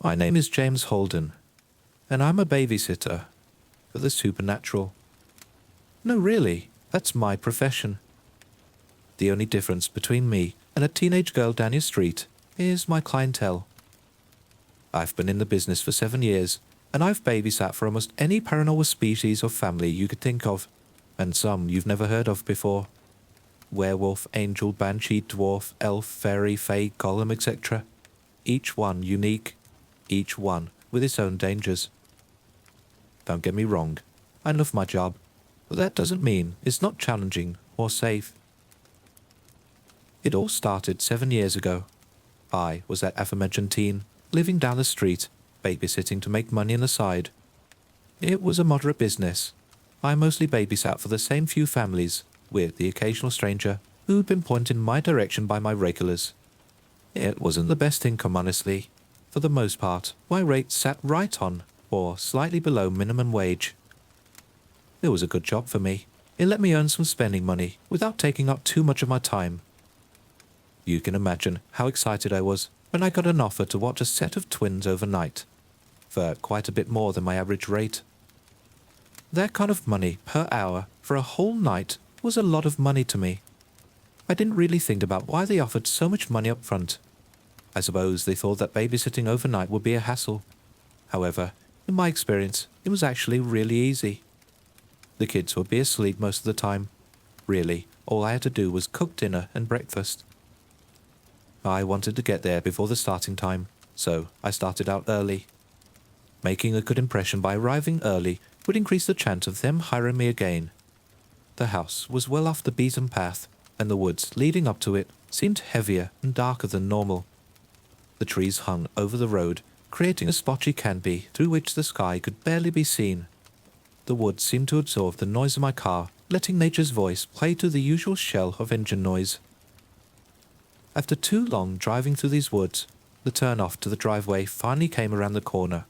My name is James Holden, and I'm a babysitter for the supernatural. No, really, that's my profession. The only difference between me and a teenage girl down your street is my clientele. I've been in the business for 7 years, and I've babysat for almost any paranormal species or family you could think of, and some you've never heard of before. Werewolf, angel, banshee, dwarf, elf, fairy, fae, golem, etc. Each one unique, each one with its own dangers. Don't get me wrong, I love my job, but that doesn't mean it's not challenging or safe. It all started 7 years ago. I was that aforementioned teen, living down the street, babysitting to make money on the side. It was a moderate business. I mostly babysat for the same few families, with the occasional stranger who'd been pointed in my direction by my regulars. It wasn't the best income, honestly. For the most part, my rate sat right on, or slightly below minimum wage. It was a good job for me. It let me earn some spending money without taking up too much of my time. You can imagine how excited I was when I got an offer to watch a set of twins overnight, for quite a bit more than my average rate. That kind of money per hour for a whole night was a lot of money to me. I didn't really think about why they offered so much money up front. I suppose they thought that babysitting overnight would be a hassle. However, in my experience, it was actually really easy. The kids would be asleep most of the time. Really, all I had to do was cook dinner and breakfast. I wanted to get there before the starting time, so I started out early. Making a good impression by arriving early would increase the chance of them hiring me again. The house was well off the beaten path, and the woods leading up to it seemed heavier and darker than normal. The trees hung over the road, creating a spotty canopy through which the sky could barely be seen. The woods seemed to absorb the noise of my car, letting nature's voice play to the usual shell of engine noise. After too long driving through these woods, the turn-off to the driveway finally came around the corner.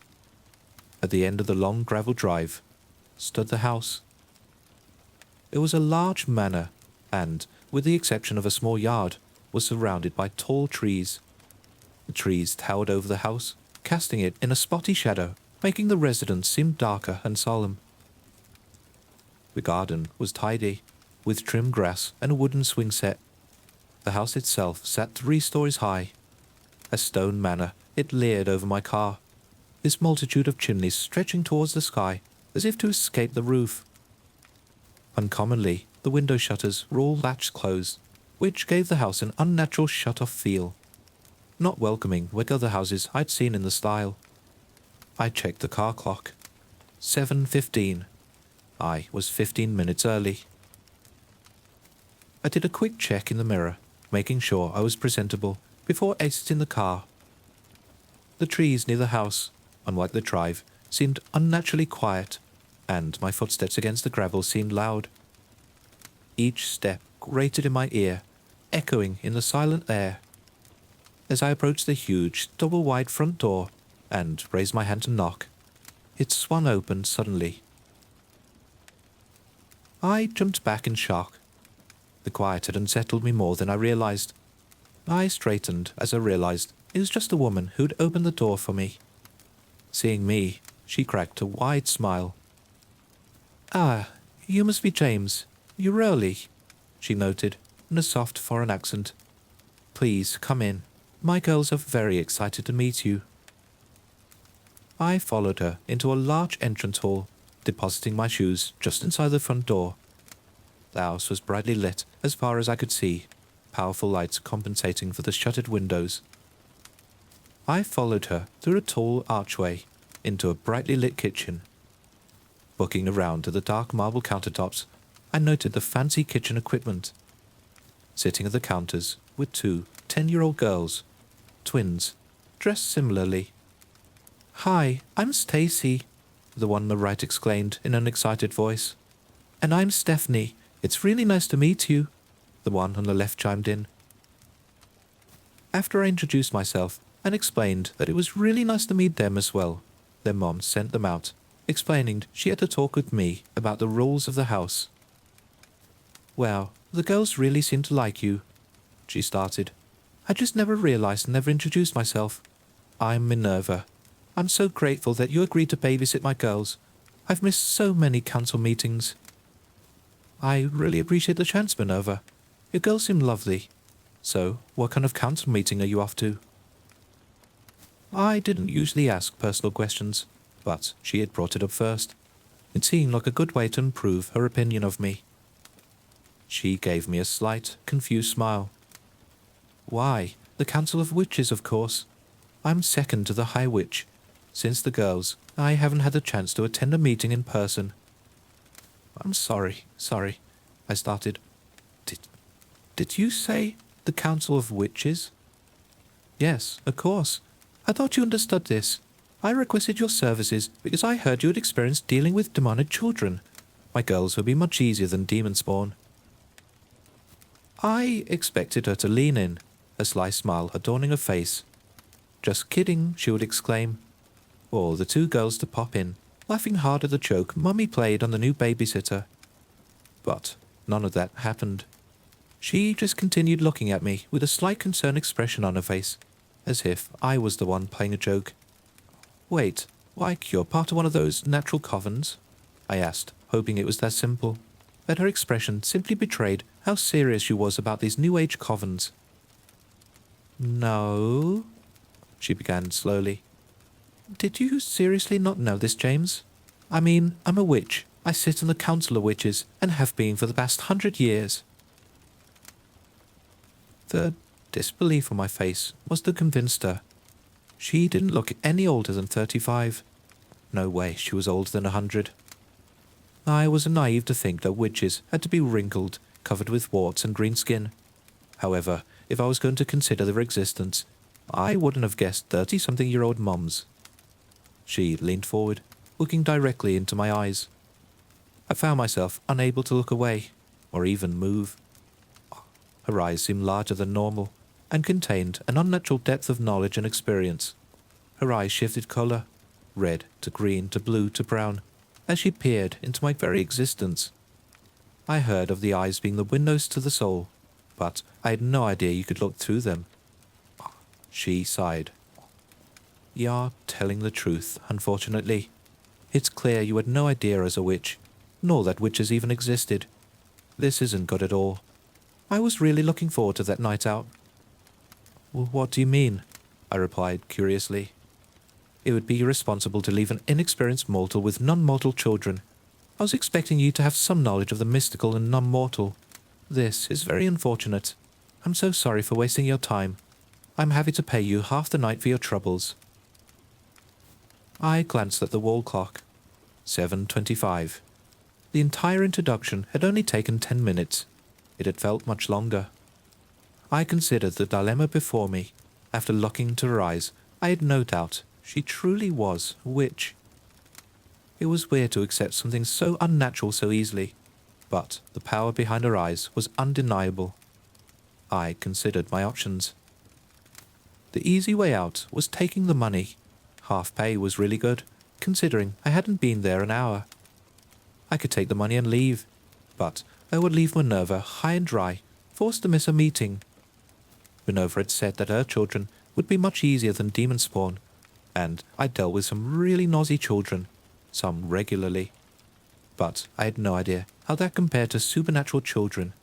At the end of the long gravel drive stood the house. It was a large manor, and, with the exception of a small yard, was surrounded by tall trees. The trees towered over the house, casting it in a spotty shadow, making the residence seem darker and solemn. The garden was tidy, with trimmed grass and a wooden swing set. The house itself sat 3 stories high. A stone manor, it leered over my car, this multitude of chimneys stretching towards the sky as if to escape the roof. Uncommonly, the window shutters were all latched closed, which gave the house an unnatural shut-off feel, not welcoming like other houses I'd seen in the style. I checked the car clock. 7:15. I was 15 minutes early. I did a quick check in the mirror, making sure I was presentable before exiting the car. The trees near the house, unlike the drive, seemed unnaturally quiet, and my footsteps against the gravel seemed loud. Each step grated in my ear, echoing in the silent air. As I approached the huge, double-wide front door and raised my hand to knock, it swung open suddenly. I jumped back in shock. The quiet had unsettled me more than I realized. I straightened as I realized it was just a woman who'd opened the door for me. Seeing me, she cracked a wide smile. "Ah, you must be James. You're early," she noted, in a soft foreign accent. "Please, come in. My girls are very excited to meet you." I followed her into a large entrance hall, depositing my shoes just inside the front door. The house was brightly lit as far as I could see, powerful lights compensating for the shuttered windows. I followed her through a tall archway into a brightly lit kitchen. Looking around to the dark marble countertops, I noted the fancy kitchen equipment. Sitting at the counters were 2 10-year-old girls, twins, dressed similarly. "Hi, I'm Stacy," the one on the right exclaimed in an excited voice. "And I'm Stephanie. It's really nice to meet you," the one on the left chimed in. After I introduced myself and explained that it was really nice to meet them as well, their mom sent them out, explaining she had to talk with me about the rules of the house. "Well, the girls really seem to like you," she started. "I just never realized and never introduced myself. I'm Minerva, I'm so grateful that you agreed to babysit my girls. I've missed so many council meetings. I really appreciate the chance, Minerva. Your girls seem lovely. So, what kind of council meeting are you off to? I didn't usually ask personal questions, but she had brought it up first. It seemed like a good way to improve her opinion of me. She gave me a slight, confused smile. Why, the Council of Witches, of course. I'm second to the High Witch. Since the girls, I haven't had the chance to attend a meeting in person. I'm sorry, I started. Did you say the Council of Witches? Yes, of course. I thought you understood this. I requested your services because I heard you had experienced dealing with demonic children. My girls would be much easier than demon spawn. I expected her to lean in, a sly smile adorning her face. Just kidding, she would exclaim. Or the two girls to pop in, laughing hard at the joke Mummy played on the new babysitter. But none of that happened. She just continued looking at me with a slight concerned expression on her face, as if I was the one playing a joke. Wait, like you're part of one of those natural covens? I asked, hoping it was that simple. But her expression simply betrayed how serious she was about these New Age covens. No, she began slowly. Did you seriously not know this, James? I mean, I'm a witch. I sit on the Council of Witches and have been for the past 100 years. The disbelief on my face must have convinced her. She didn't look any older than 35. No way she was older than 100. I was naive to think that witches had to be wrinkled, covered with warts and green skin. However, if I was going to consider their existence, I wouldn't have guessed 30-something-year-old mums. She leaned forward, looking directly into my eyes. I found myself unable to look away, or even move. Her eyes seemed larger than normal, and contained an unnatural depth of knowledge and experience. Her eyes shifted colour, red to green to blue to brown, as she peered into my very existence. I heard of the eyes being the windows to the soul, but I had no idea you could look through them. She sighed. You're telling the truth, unfortunately. It's clear you had no idea as a witch, nor that witches even existed. This isn't good at all. I was really looking forward to that night out. What do you mean? I replied curiously. It would be irresponsible to leave an inexperienced mortal with non-mortal children. I was expecting you to have some knowledge of the mystical and non-mortal. This is very unfortunate. I'm so sorry for wasting your time. I'm happy to pay you half the night for your troubles. I glanced at the wall clock. 7:25. The entire introduction had only taken 10 minutes. It had felt much longer. I considered the dilemma before me. After looking into her eyes, I had no doubt she truly was a witch. It was weird to accept something so unnatural so easily, but the power behind her eyes was undeniable. I considered my options. The easy way out was taking the money. Half pay was really good, considering I hadn't been there an hour. I could take the money and leave, but I would leave Minerva high and dry, forced to miss a meeting. Minerva had said that her children would be much easier than demon spawn, and I dealt with some really nosy children, some regularly. But I had no idea how that compared to supernatural children.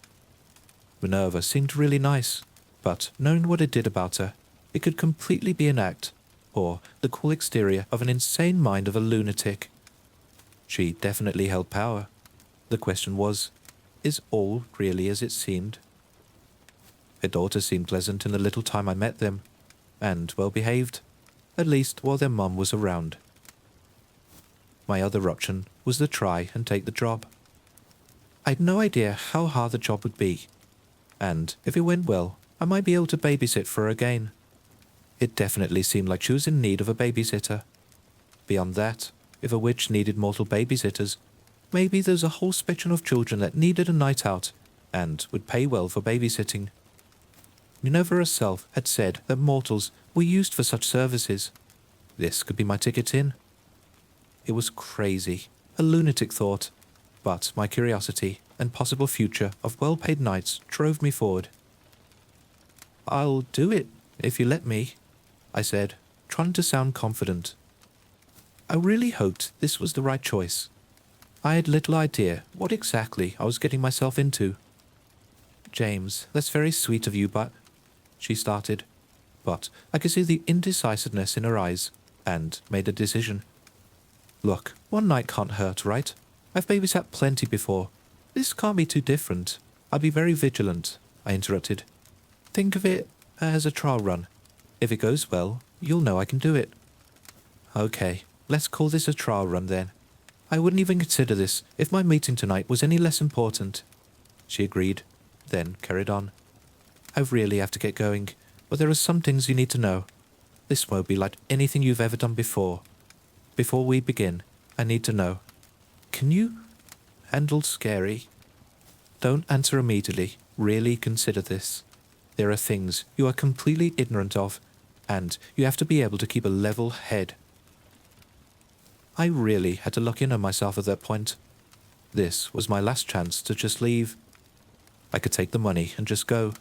Minerva seemed really nice, but knowing what it did about her, it could completely be an act, or the cool exterior of an insane mind of a lunatic. She definitely held power. The question was, is all really as it seemed? Her daughter seemed pleasant in the little time I met them, and well-behaved, at least while their mum was around. My other option was to try and take the job. I had no idea how hard the job would be, and if it went well, I might be able to babysit for her again. It definitely seemed like she was in need of a babysitter. Beyond that, if a witch needed mortal babysitters, maybe there's a whole spectrum of children that needed a night out, and would pay well for babysitting. Minerva herself had said that mortals were used for such services. This could be my ticket in. It was crazy, a lunatic thought, but my curiosity and possible future of well-paid nights drove me forward. I'll do it, if you let me, I said, trying to sound confident, I really hoped this was the right choice. I had little idea what exactly I was getting myself into. James, that's very sweet of you, but... She started, but I could see the indecisiveness in her eyes, and made a decision. Look, one night can't hurt, right? I've babysat plenty before. This can't be too different. I'll be very vigilant, I interrupted. Think of it as a trial run. If it goes well, you'll know I can do it. Okay, let's call this a trial run then. I wouldn't even consider this if my meeting tonight was any less important. She agreed, then carried on. I really have to get going, but there are some things you need to know. This won't be like anything you've ever done before. Before we begin, I need to know. Can you handle scary? Don't answer immediately. Really consider this. There are things you are completely ignorant of, and you have to be able to keep a level head. I really had to lock in on myself at that point. This was my last chance to just leave. I could take the money and just go.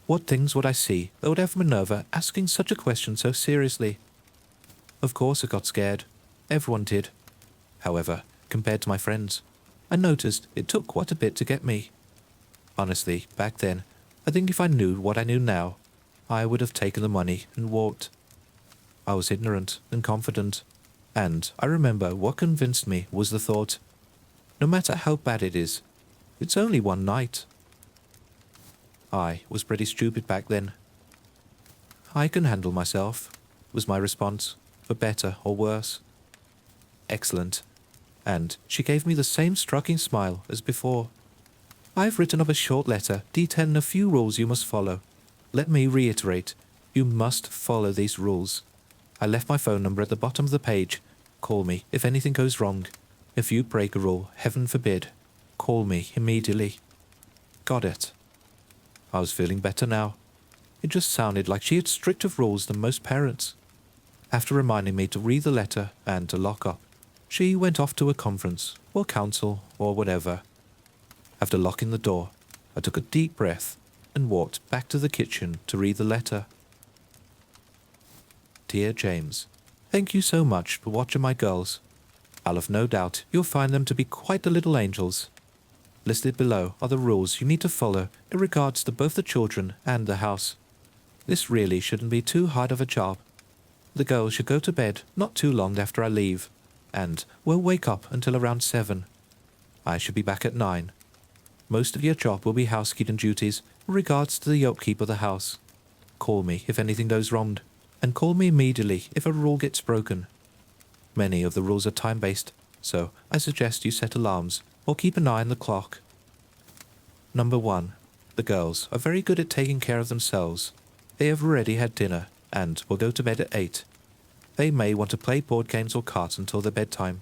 What things would I see that would have Minerva asking such a question so seriously? Of course I got scared. Everyone did. However, compared to my friends, I noticed it took quite a bit to get me. Honestly, back then, I think if I knew what I knew now, I would have taken the money and walked. I was ignorant and confident, and I remember what convinced me was the thought, no matter how bad it is, it's only one night. I was pretty stupid back then. I can handle myself, was my response, for better or worse. Excellent. And she gave me the same striking smile as before. I've written up a short letter detailing a few rules you must follow. Let me reiterate, you must follow these rules. I left my phone number at the bottom of the page. Call me if anything goes wrong. If you break a rule, heaven forbid, call me immediately. Got it. I was feeling better now. It just sounded like she had stricter rules than most parents. After reminding me to read the letter and to lock up, she went off to a conference, or council, or whatever. After locking the door, I took a deep breath and walked back to the kitchen to read the letter. Dear James, thank you so much for watching my girls. I'll have no doubt you'll find them to be quite the little angels. Listed below are the rules you need to follow in regards to both the children and the house. This really shouldn't be too hard of a job. The girls should go to bed not too long after I leave, and will wake up until around 7. I should be back at 9. Most of your job will be housekeeping duties in regards to the upkeep of the house. Call me if anything goes wrong, and call me immediately if a rule gets broken. Many of the rules are time-based, so I suggest you set alarms or keep an eye on the clock. Number 1. The girls are very good at taking care of themselves. They have already had dinner and will go to bed at 8. They may want to play board games or cards until their bedtime.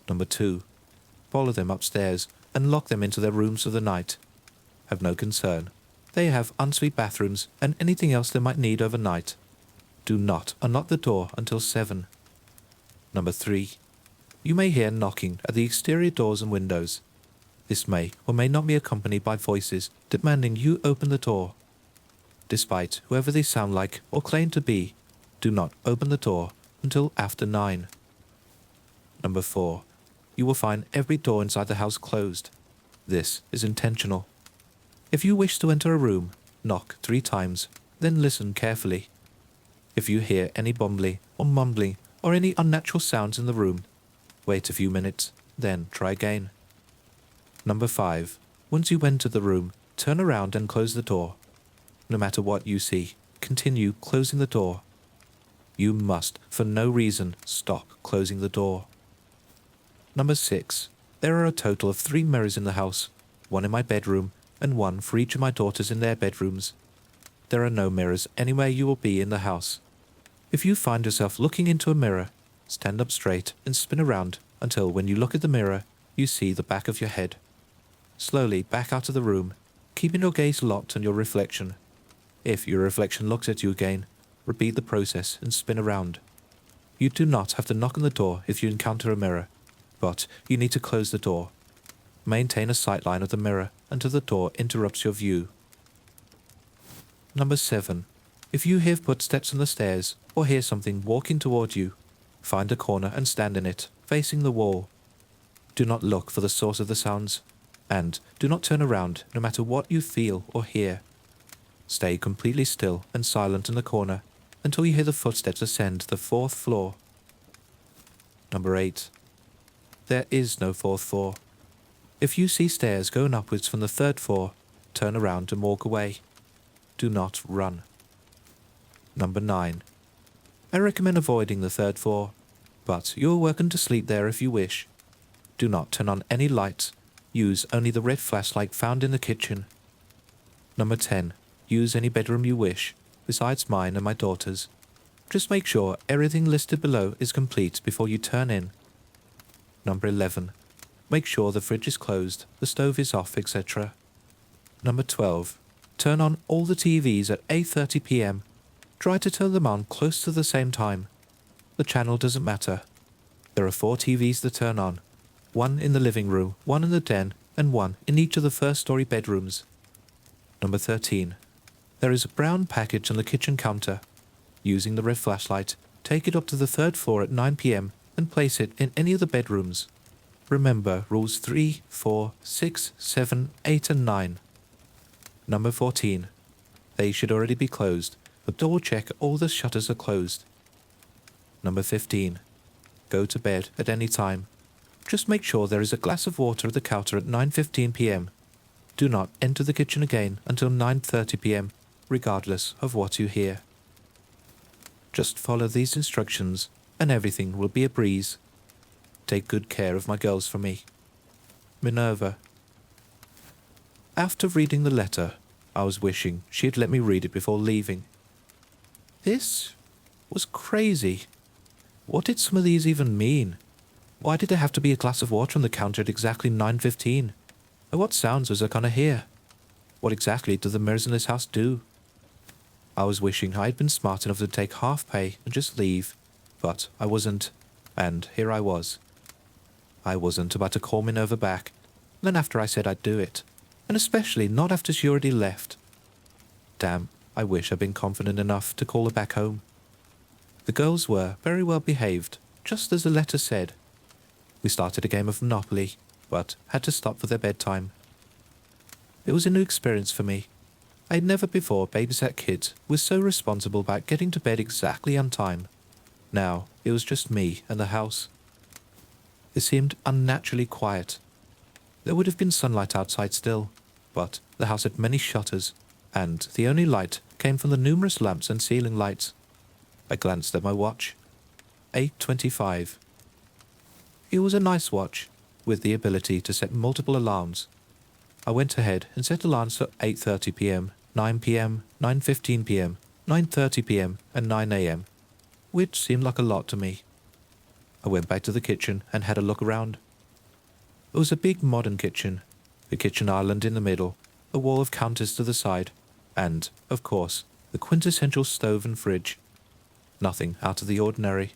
Number 2. Follow them upstairs and lock them into their rooms for the night. Have no concern. They have ensuite bathrooms and anything else they might need overnight. Do not unlock the door until 7. Number 3. You may hear knocking at the exterior doors and windows. This may or may not be accompanied by voices demanding you open the door. Despite whoever they sound like or claim to be, do not open the door until after 9. Number 4. You will find every door inside the house closed. This is intentional. If you wish to enter a room, knock 3 times, then listen carefully. If you hear any bumbling or mumbling or any unnatural sounds in the room, wait a few minutes, then try again. Number 5. Once you enter the room, turn around and close the door. No matter what you see, continue closing the door. You must, for no reason, stop closing the door. Number 6. There are a total of 3 mirrors in the house, 1 in my bedroom and 1 for each of my daughters in their bedrooms. There are no mirrors anywhere you will be in the house. If you find yourself looking into a mirror, stand up straight and spin around until when you look at the mirror, you see the back of your head. Slowly back out of the room, keeping your gaze locked on your reflection. If your reflection looks at you again, repeat the process and spin around. You do not have to knock on the door if you encounter a mirror, but you need to close the door. Maintain a sight line of the mirror until the door interrupts your view. Number 7. If you hear footsteps on the stairs or hear something walking toward you, Find a corner and stand in it, facing the wall. Do not look for the source of the sounds, and do not turn around no matter what you feel or hear. Stay completely still and silent in the corner until you hear the footsteps ascend the 4th floor. Number 8. There is no 4th floor. If you see stairs going upwards from the 3rd floor, turn around and walk away. Do not run. Number 9. I recommend avoiding the 3rd floor, but you are welcome to sleep there if you wish. Do not turn on any lights. Use only the red flashlight found in the kitchen. Number 10. Use any bedroom you wish, besides mine and my daughter's. Just make sure everything listed below is complete before you turn in. Number 11. Make sure the fridge is closed, the stove is off, etc. Number 12. Turn on all the TVs at 8:30 p.m. Try to turn them on close to the same time. The channel doesn't matter. There are 4 TVs to turn on. 1 in the living room, 1 in the den, and 1 in each of the first-story bedrooms. Number 13. There is a brown package on the kitchen counter. Using the red flashlight, take it up to the 3rd floor at 9 p.m. and place it in any of the bedrooms. Remember rules 3, 4, 6, 7, 8, and 9. Number 14. They should already be closed, but double check all the shutters are closed. Number 15. Go to bed at any time. Just make sure there is a glass of water at the counter at 9:15 p.m. Do not enter the kitchen again until 9:30 p.m., regardless of what you hear. Just follow these instructions and everything will be a breeze. Take good care of my girls for me. Minerva. After reading the letter, I was wishing she had let me read it before leaving. This was crazy. What did some of these even mean? Why did there have to be a glass of water on the counter at exactly 9:15? And what sounds was I gonna hear? What exactly do the mirrors in this house do? I was wishing I had been smart enough to take half pay and just leave, but I wasn't, and here I was. I wasn't about to call Minerva back, and then after I said I'd do it, and especially not after she already left. Damn, I wish I'd been confident enough to call her back home. The girls were very well behaved, just as the letter said. We started a game of Monopoly, but had to stop for their bedtime. It was a new experience for me. I had never before babysat kids who were so responsible about getting to bed exactly on time. Now it was just me and the house. It seemed unnaturally quiet. There would have been sunlight outside still, but the house had many shutters, and the only light came from the numerous lamps and ceiling lights. I glanced at my watch. 8:25. It was a nice watch, with the ability to set multiple alarms. I went ahead and set alarms for 8:30 p.m., 9 p.m., 9:15 p.m., 9:30 p.m., and 9 a.m., which seemed like a lot to me. I went back to the kitchen and had a look around. It was a big modern kitchen, a kitchen island in the middle, a wall of counters to the side, and, of course, the quintessential stove and fridge. Nothing out of the ordinary.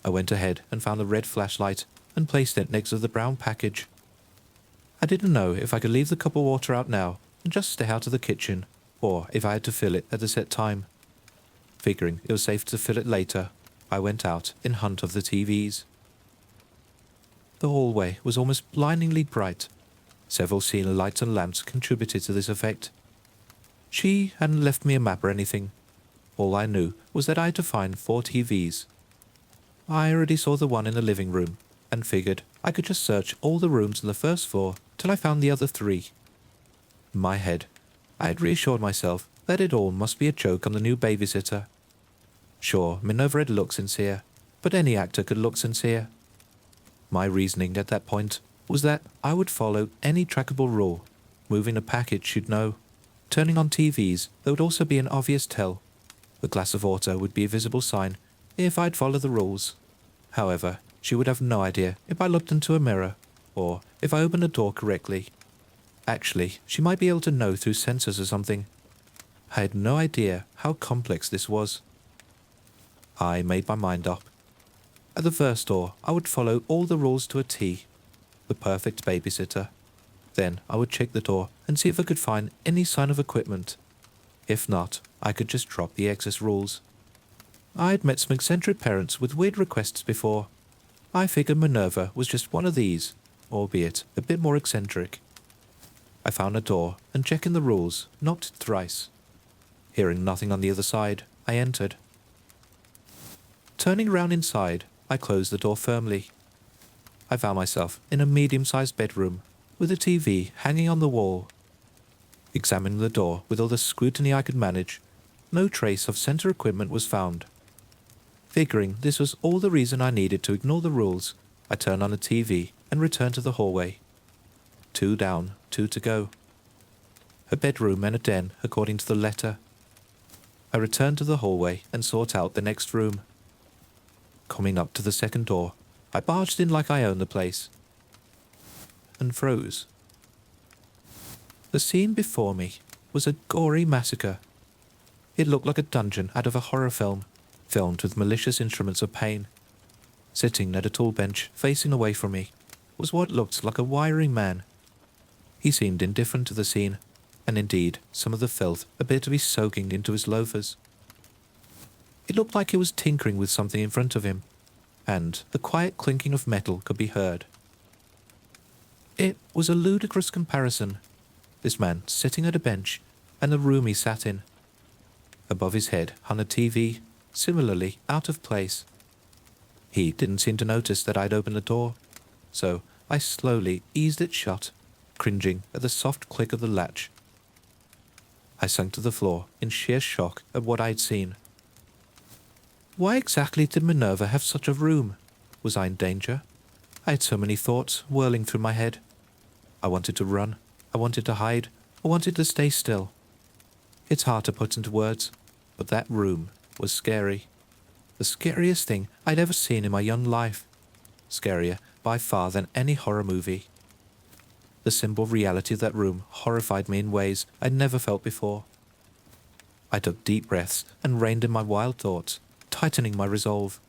I went ahead and found the red flashlight and placed it next to the brown package. I didn't know if I could leave the cup of water out now and just stay out of the kitchen, or if I had to fill it at a set time. Figuring it was safe to fill it later, I went out in hunt of the TVs. The hallway was almost blindingly bright. Several ceiling lights and lamps contributed to this effect. She hadn't left me a map or anything. All I knew was that I had to find 4 TVs. I already saw the one in the living room, and figured I could just search all the rooms on the first floor till I found the other 3. In my head, I had reassured myself that it all must be a joke on the new babysitter. Sure, Minerva had looked sincere, but any actor could look sincere. My reasoning at that point was that I would follow any trackable rule. Moving a package should know. Turning on TVs, there would also be an obvious tell. The glass of water would be a visible sign if I'd follow the rules. However, she would have no idea if I looked into a mirror, or if I opened a door correctly. Actually, she might be able to know through sensors or something. I had no idea how complex this was. I made my mind up. At the first door, I would follow all the rules to a T. The perfect babysitter. Then I would check the door and see if I could find any sign of equipment. If not, I could just drop the excess rules. I'd met some eccentric parents with weird requests before. I figured Minerva was just one of these, albeit a bit more eccentric. I found a door and, checking the rules, knocked thrice. Hearing nothing on the other side, I entered. Turning round inside, I closed the door firmly. I found myself in a medium-sized bedroom with a TV hanging on the wall. Examining the door with all the scrutiny I could manage, no trace of center equipment was found. Figuring this was all the reason I needed to ignore the rules, I turned on the TV and returned to the hallway. 2 down, 2 to go. A bedroom and a den, according to the letter. I returned to the hallway and sought out the next room. Coming up to the second door, I barged in like I owned the place, and froze. The scene before me was a gory massacre. It looked like a dungeon out of a horror film, filmed with malicious instruments of pain. Sitting at a tool bench facing away from me was what looked like a wiry man. He seemed indifferent to the scene, and indeed some of the filth appeared to be soaking into his loafers. It looked like he was tinkering with something in front of him, and the quiet clinking of metal could be heard. It was a ludicrous comparison, this man sitting at a bench and the room he sat in. Above his head hung a TV, similarly out of place. He didn't seem to notice that I'd opened the door, so I slowly eased it shut, cringing at the soft click of the latch. I sunk to the floor in sheer shock at what I'd seen. Why exactly did Minerva have such a room? Was I in danger? I had so many thoughts whirling through my head. I wanted to run, I wanted to hide, I wanted to stay still. It's hard to put into words, but that room was scary. The scariest thing I'd ever seen in my young life. Scarier by far than any horror movie. The simple reality of that room horrified me in ways I'd never felt before. I took deep breaths and reined in my wild thoughts, tightening my resolve.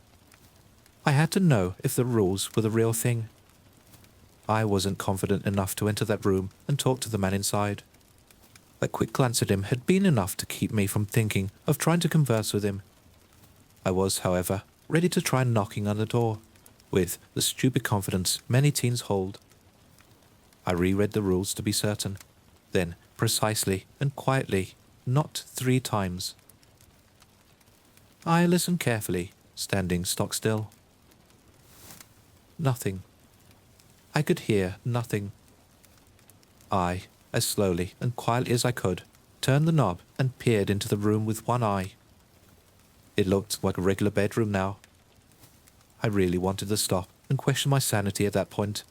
I had to know if the rules were the real thing. I wasn't confident enough to enter that room and talk to the man inside. A quick glance at him had been enough to keep me from thinking of trying to converse with him. I was, however, ready to try knocking on the door, with the stupid confidence many teens hold. I reread the rules to be certain, then precisely and quietly knocked 3 times. I listened carefully, standing stock still. Nothing. I could hear nothing. I, as slowly and quietly as I could, turned the knob and peered into the room with one eye. It looked like a regular bedroom now. I really wanted to stop and question my sanity at that point,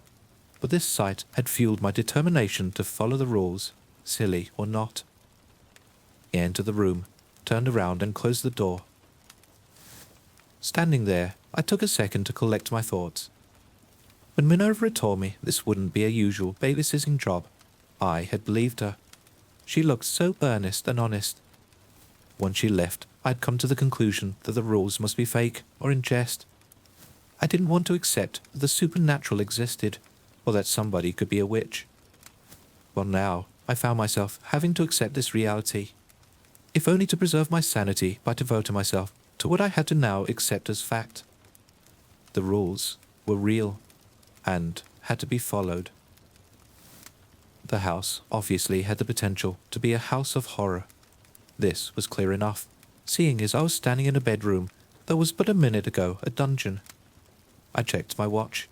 but this sight had fueled my determination to follow the rules, silly or not. I entered the room, turned around and closed the door. Standing there, I took a second to collect my thoughts. When Minerva had told me this wouldn't be a usual babysitting job, I had believed her. She looked so earnest and honest. Once she left, I'd come to the conclusion that the rules must be fake or in jest. I didn't want to accept that the supernatural existed, or that somebody could be a witch. Well, now I found myself having to accept this reality, if only to preserve my sanity by devoting myself to what I had to now accept as fact. The rules were real, and had to be followed. The house obviously had the potential to be a house of horror. This was clear enough, seeing as I was standing in a bedroom that was but a minute ago a dungeon. I checked my watch.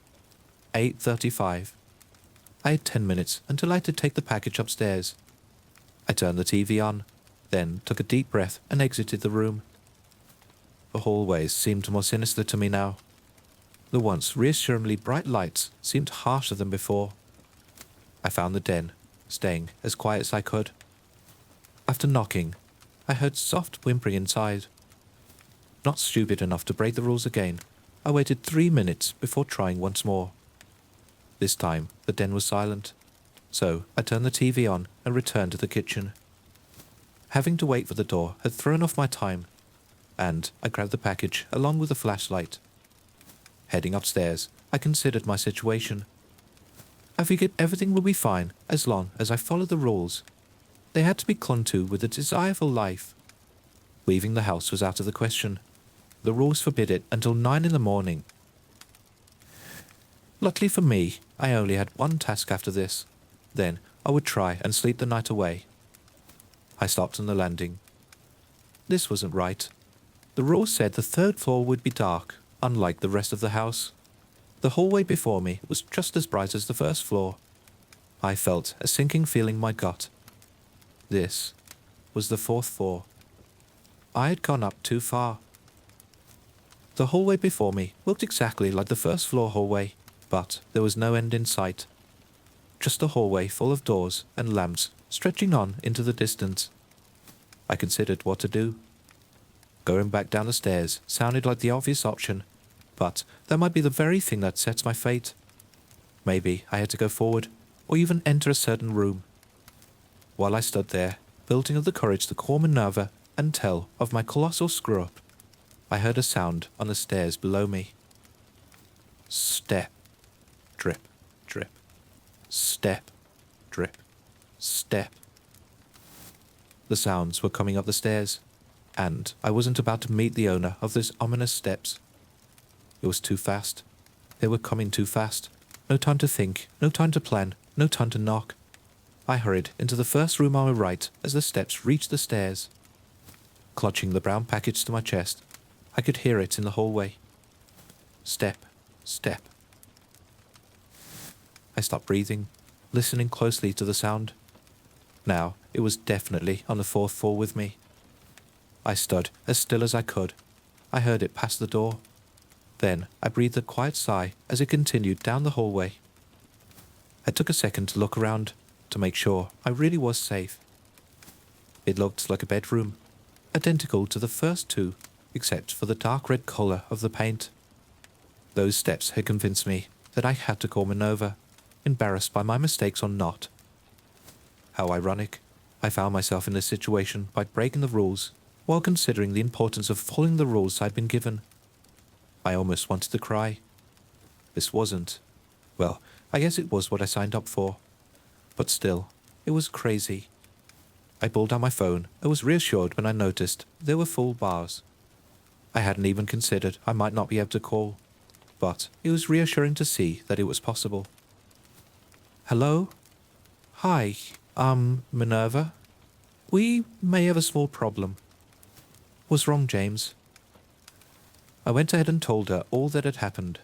8:35. I had 10 minutes until I had to take the package upstairs. I turned the TV on, then took a deep breath and exited the room. The hallways seemed more sinister to me now. The once reassuringly bright lights seemed harsher than before. I found the den, staying as quiet as I could. After knocking, I heard soft whimpering inside. Not stupid enough to break the rules again, I waited 3 minutes before trying once more. This time, the den was silent, so I turned the TV on and returned to the kitchen. Having to wait for the door had thrown off my time, and I grabbed the package along with the flashlight. Heading upstairs, I considered my situation. I figured everything would be fine as long as I followed the rules. They had to be clung to with a desire for life. Leaving the house was out of the question. The rules forbid it until 9 in the morning. Luckily for me, I only had one task after this. Then I would try and sleep the night away. I stopped on the landing. This wasn't right. The rules said the third floor would be dark, unlike the rest of the house. The hallway before me was just as bright as the first floor. I felt a sinking feeling in my gut. This was the fourth floor. I had gone up too far. The hallway before me looked exactly like the first floor hallway, but there was no end in sight. Just a hallway full of doors and lamps stretching on into the distance. I considered what to do. Going back down the stairs sounded like the obvious option, but that might be the very thing that sets my fate. Maybe I had to go forward, or even enter a certain room. While I stood there, building up the courage to call Minerva and tell of my colossal screw-up, I heard a sound on the stairs below me. Step, drip, drip. Step, drip, step. The sounds were coming up the stairs, and I wasn't about to meet the owner of those ominous steps. It was too fast. They were coming too fast. No time to think, no time to plan, no time to knock. I hurried into the first room on my right as the steps reached the stairs. Clutching the brown package to my chest, I could hear it in the hallway. Step, step. I stopped breathing, listening closely to the sound. Now it was definitely on the fourth floor with me. I stood as still as I could. I heard it pass the door. Then I breathed a quiet sigh as it continued down the hallway. I took a second to look around to make sure I really was safe. It looked like a bedroom, identical to the first two, except for the dark red colour of the paint. Those steps had convinced me that I had to call Minerva, embarrassed by my mistakes or not. How ironic. I found myself in this situation by breaking the rules, while considering the importance of following the rules I'd been given. I almost wanted to cry. This wasn't. Well, I guess it was what I signed up for. But still, it was crazy. I pulled out my phone and was reassured when I noticed there were full bars. I hadn't even considered I might not be able to call, but it was reassuring to see that it was possible. Hello? Hi, Minerva? We may have a small problem. What's wrong, James? I went ahead and told her all that had happened.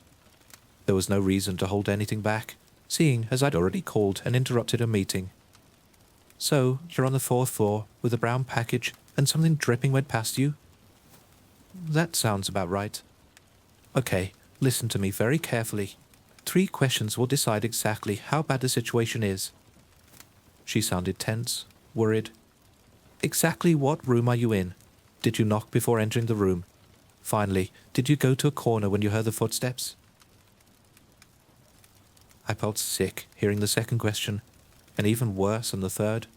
There was no reason to hold anything back, seeing as I'd already called and interrupted a meeting. So, you're on the fourth floor with a brown package and something dripping went past you? That sounds about right. Okay, listen to me very carefully. 3 questions will decide exactly how bad the situation is. She sounded tense, worried. Exactly what room are you in? Did you knock before entering the room? Finally, did you go to a corner when you heard the footsteps? I felt sick hearing the second question, and even worse on the third.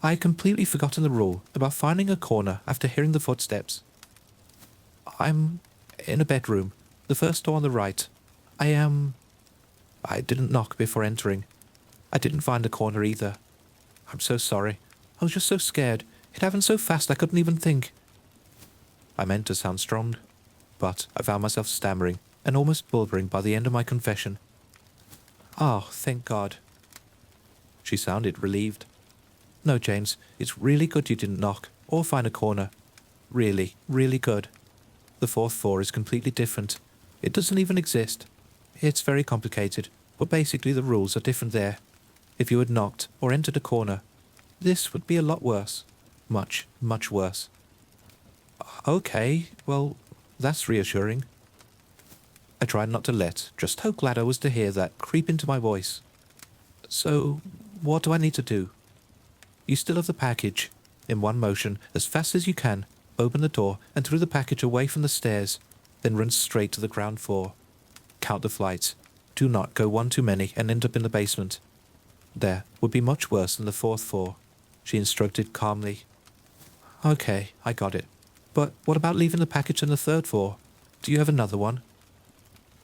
I had completely forgotten the rule about finding a corner after hearing the footsteps. I'm in a bedroom, the first door on the right. I didn't knock before entering. I didn't find a corner either. I'm so sorry. I was just so scared. It happened so fast I couldn't even think. I meant to sound strong, but I found myself stammering and almost blubbering by the end of my confession. Oh, thank God. She sounded relieved. No, James, it's really good you didn't knock or find a corner. Really, really good. The fourth floor is completely different. It doesn't even exist. It's very complicated, but basically the rules are different there. If you had knocked or entered a corner, this would be a lot worse. Much, much worse. Okay, well, that's reassuring. I tried not to let just how glad I was to hear that creep into my voice. So, what do I need to do? You still have the package. In one motion, as fast as you can, open the door and throw the package away from the stairs, then run straight to the ground floor. Count the flights. Do not go one too many and end up in the basement. There would be much worse than the fourth floor, she instructed calmly. Okay, I got it. But what about leaving the package on the third floor? Do you have another one?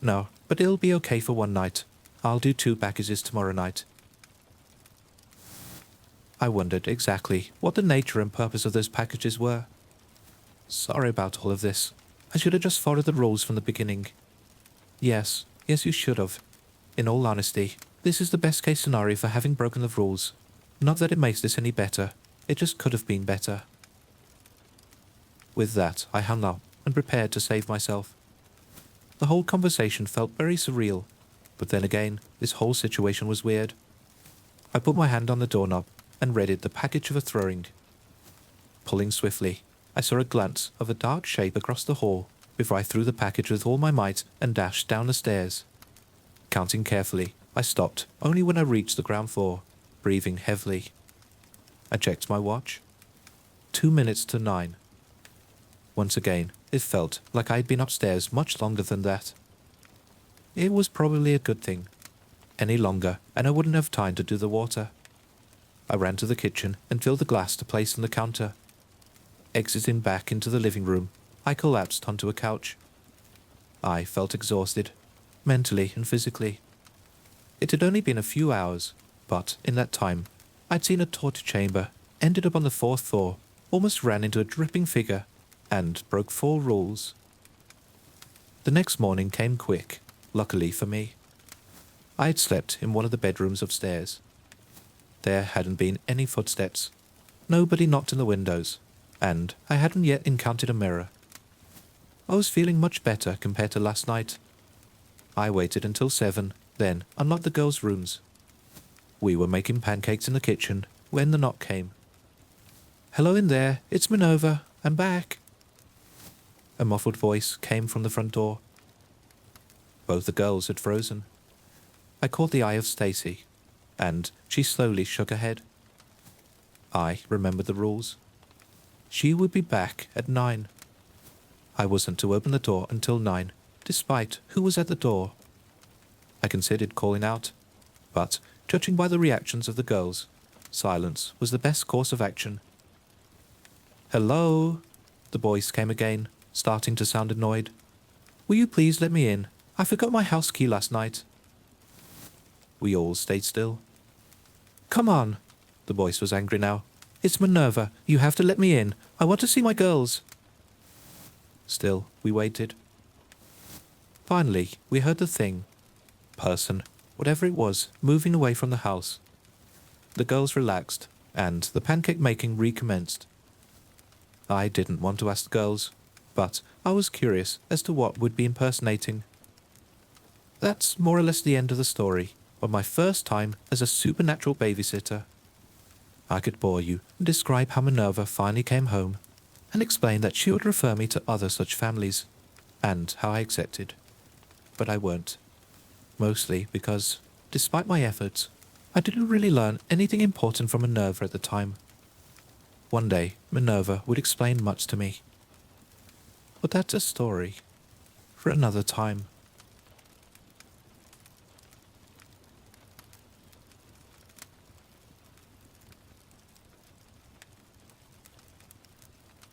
No, but it'll be okay for one night. I'll do 2 packages tomorrow night. I wondered exactly what the nature and purpose of those packages were. Sorry about all of this. I should have just followed the rules from the beginning. Yes, you should have. In all honesty, this is the best case scenario for having broken the rules. Not that it makes this any better, it just could have been better. With that, I hung up and prepared to save myself. The whole conversation felt very surreal, but then again, this whole situation was weird. I put my hand on the doorknob and readied the package for throwing. Pulling swiftly, I saw a glance of a dark shape across the hall before I threw the package with all my might and dashed down the stairs. Counting carefully, I stopped only when I reached the ground floor, breathing heavily. I checked my watch. 2 minutes to 9. Once again, it felt like I had been upstairs much longer than that. It was probably a good thing. Any longer, and I wouldn't have time to do the water. I ran to the kitchen and filled the glass to place on the counter. Exiting back into the living room, I collapsed onto a couch. I felt exhausted, mentally and physically. It had only been a few hours, but in that time, I'd seen a torture chamber, ended up on the 4th floor, almost ran into a dripping figure, and broke 4 rules. The next morning came quick, luckily for me. I had slept in one of the bedrooms upstairs. There hadn't been any footsteps. Nobody knocked on the windows, and I hadn't yet encountered a mirror. I was feeling much better compared to last night. I waited until 7, then unlocked the girls' rooms. We were making pancakes in the kitchen when the knock came. "Hello in there, it's Minerva, I'm back." A muffled voice came from the front door. Both the girls had frozen. I caught the eye of Stacy, and she slowly shook her head. I remembered the rules. She would be back at 9. I wasn't to open the door until 9, despite who was at the door. I considered calling out, but judging by the reactions of the girls, silence was the best course of action. "Hello?" The voice came again, starting to sound annoyed. "Will you please let me in? I forgot my house key last night." We all stayed still. "Come on." The voice was angry now. "It's Minerva. You have to let me in. I want to see my girls." Still, we waited. Finally, we heard the thing, person, whatever it was, moving away from the house. The girls relaxed, and the pancake making recommenced. I didn't want to ask the girls, but I was curious as to what would be impersonating. That's more or less the end of the story of my first time as a supernatural babysitter. I could bore you and describe how Minerva finally came home, and explain that she would refer me to other such families, and how I accepted. But I won't. Mostly because, despite my efforts, I didn't really learn anything important from Minerva at the time. One day, Minerva would explain much to me. But that's a story for another time.